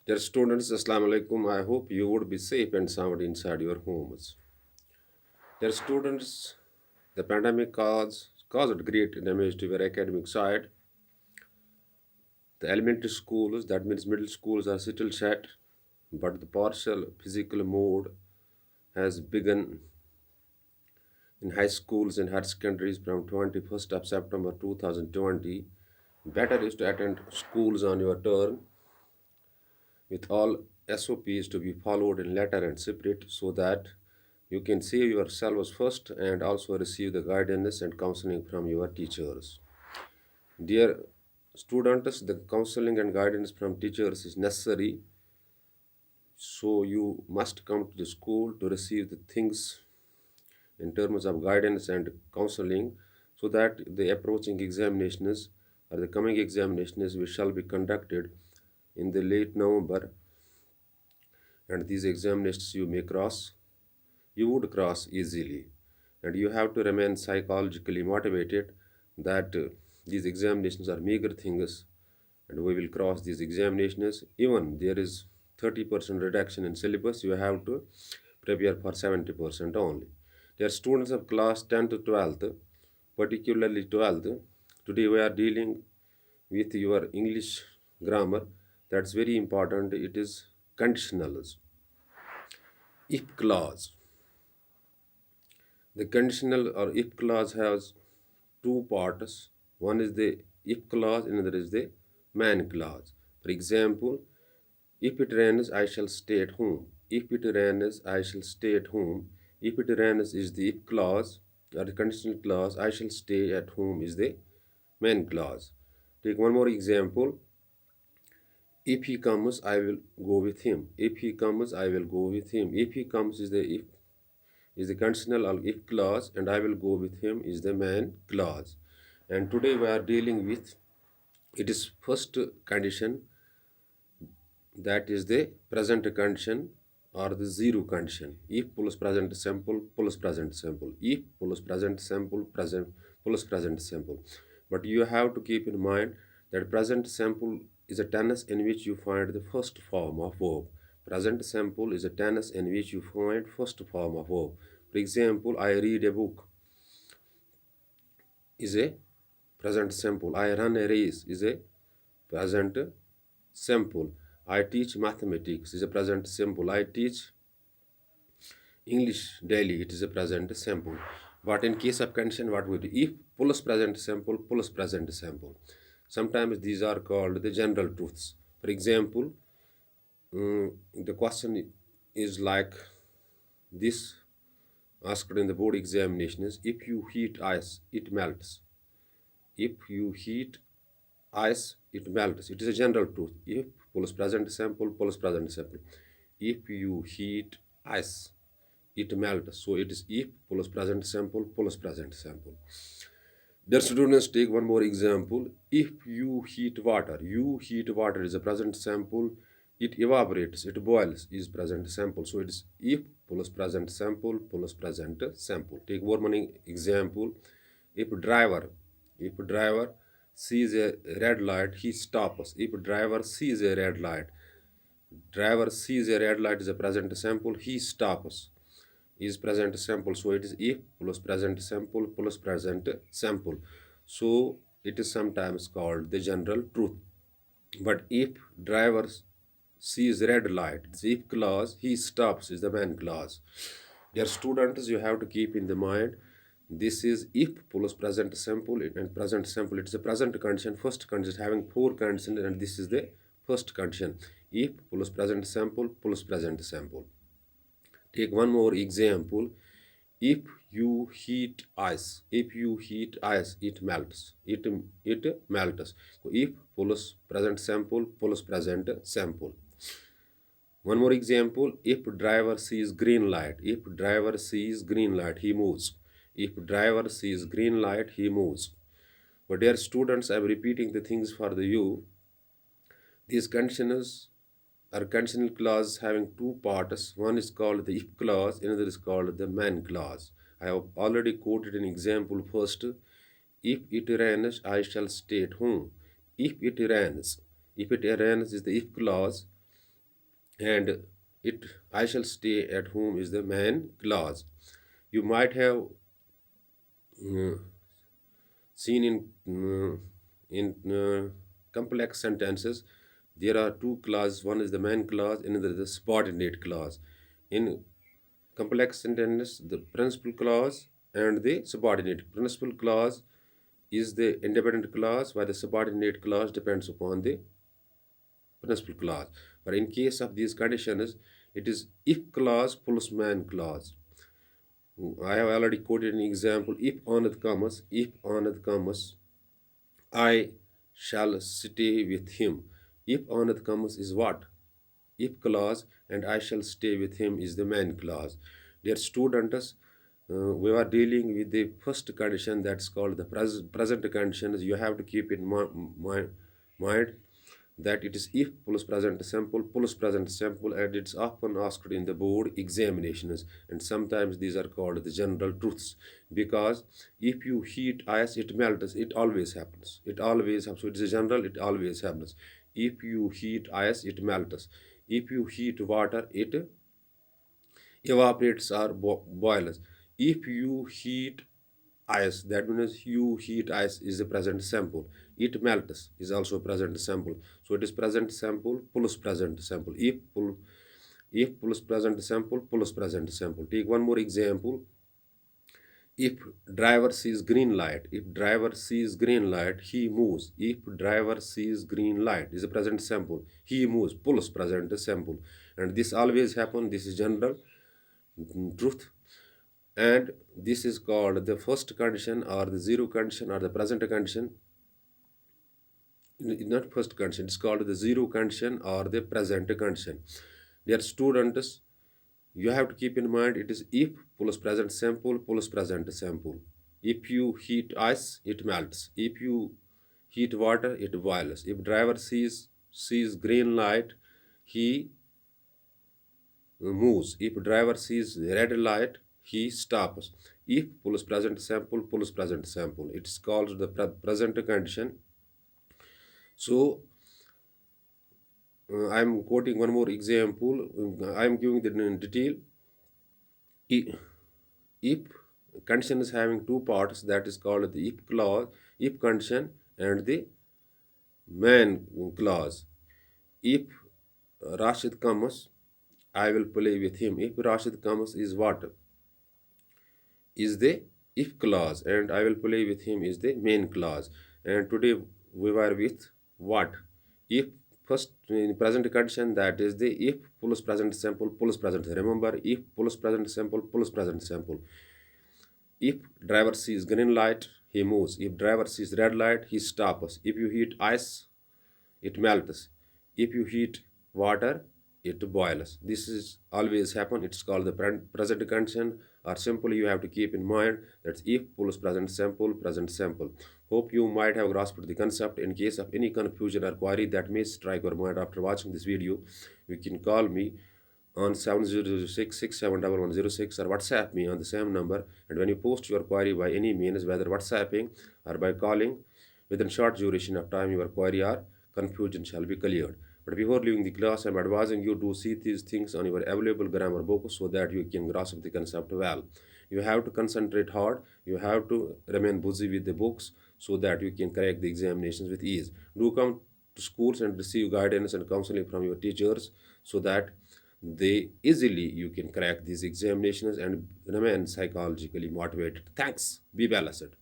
Dear students, Assalamu alaikum. I hope you would be safe and sound inside your homes. Dear students, the pandemic caused great damage to your academic side. The elementary schools, that means middle schools, are still shut, but the partial physical mode has begun in high schools and higher secondaries from 21st of September 2020. Better is to attend schools on your turn with all SOPs to be followed in letter and spirit so that you can save yourselves first and also receive the guidance and counseling from your teachers. Dear students, the counseling and guidance from teachers is necessary, so you must come to the school to receive the things in terms of guidance and counseling so that the approaching examinations or the coming examinations which shall be conducted in the late November, and these examinations you may cross, you would cross easily. And you have to remain psychologically motivated that these examinations are meager things and we will cross these examinations. Even there is 30% reduction in syllabus, you have to prepare for 70% only. They are students of class 10 to 12th, particularly 12th. Today we are dealing with your English grammar. That's very important. It is conditionals. If clause. The conditional or if clause has two parts. One is the if clause, another is the man clause. For example, if it rains, I shall stay at home. If it rains, I shall stay at home. If it rains is the if clause or the conditional clause. I shall stay at home is the main clause. Take one more example. If he comes, I will go with him. If he comes, I will go with him. If he comes is the conditional or if clause, and I will go with him is the main clause. And today we are dealing with it is first condition, that is the present condition or the zero condition. If plus present simple plus present simple. If plus present simple present plus present simple. But you have to keep in mind that present simple is a tense in which you find the first form of verb. Present simple is a tense in which you find first form of verb. For example, I read a book is a present simple. I run a race is a present simple. I teach mathematics is a present simple. I teach English daily, it is a present simple. But in case of condition, what we do? If plus present simple plus present simple. Sometimes these are called the general truths. For example, the question is like this asked in the board examination is if you heat ice, it melts. If you heat ice, it melts. It is a general truth. If plus present simple plus present simple. If you heat ice, it melts. So it is if plus present simple plus present simple. Dear students, take one more example. If you heat water is a present simple. It evaporates, it boils is present simple. So it is if plus present simple plus present simple. Take one more example. If driver sees a red light, he stops. If driver sees a red light, driver sees a red light is a present simple. He stops is present simple. So it is if plus present simple plus present simple. So it is sometimes called the general truth. But if driver sees red light, it's if clause, he stops is the main clause. Dear students, you have to keep in the mind this is if plus present simple and present simple. It's a present condition. First condition having four conditions, and this is the first condition. If plus present simple plus present simple. Take one more example. If you heat ice, it melts. It melts. So if plus present simple plus present simple. One more example. If driver sees green light, he moves. If driver sees green light, he moves. But dear students, I am repeating the things for the you. These conditions are conditional clause having two parts. One is called the if clause, another is called the man clause. I have already quoted an example first. If it rains, I shall stay at home. If it rains is the if clause. and it I shall stay at home is the main clause. You might have uh, seen in complex sentences there are two clauses. One is the main clause, another is the subordinate clause. In complex sentences, the principal clause and the subordinate. Principal clause is the independent clause, while the subordinate clause depends upon the principal clause. But in case of these conditions, it is if clause plus main clause. I have already quoted an example. If Anand comes, I shall stay with him. If Anand comes is what? If clause, and I shall stay with him is the main clause. Dear students, we are dealing with the first condition that's called the present conditions. You have to keep in mind that it is if plus present simple, and it's often asked in the board examinations, and sometimes these are called the general truths, because if you heat ice it melts. It always happens, so it is general, it always happens. If you heat ice it melts. If you heat water it evaporates or boils. If you heat ice, that means you heat ice is a present simple. It melts is also present simple. So it is present simple plus present simple. If plus present simple plus present simple. Take one more example. If driver sees green light, he moves. If driver sees green light is a present simple. He moves plus present simple. And this always happen. This is general truth, and this is called the first condition or the zero condition or the present condition. Not first condition, it's called the zero condition or the present condition. Dear students, you have to keep in mind it is if plus present simple plus present simple. If you heat ice it melts. If you heat water it boils. If driver sees green light he moves. If driver sees red light, he stops. If plus present simple plus present simple, it's called the present condition. So I am quoting one more example. I am giving the detail. I- If condition is having two parts, that is called the if clause, if condition, and the main clause. If Rashid comes, I will play with him. If Rashid comes is what? Is the if clause, and I will play with him is the main clause. And today we were with what? If first in present condition, that is the if plus present simple plus present. Remember, if plus present simple plus present simple. If driver sees green light, he moves. If driver sees red light, he stops. If you heat ice, it melts. If you heat water, it boils. This is always happen. It's called the present condition, or simply you have to keep in mind that if plus present simple, present simple. Hope you might have grasped the concept. In case of any confusion or query that may strike your mind after watching this video, you can call me on 7006 or WhatsApp me on the same number. And when you post your query by any means, whether WhatsApping or by calling, within short duration of time, your query or confusion shall be cleared. But before leaving the class, I am advising you to see these things on your available grammar book so that you can grasp the concept well. You have to concentrate hard. You have to remain busy with the books so that you can crack the examinations with ease. Do come to schools and receive guidance and counseling from your teachers so that they easily you can crack these examinations and remain psychologically motivated. Thanks. Be balanced.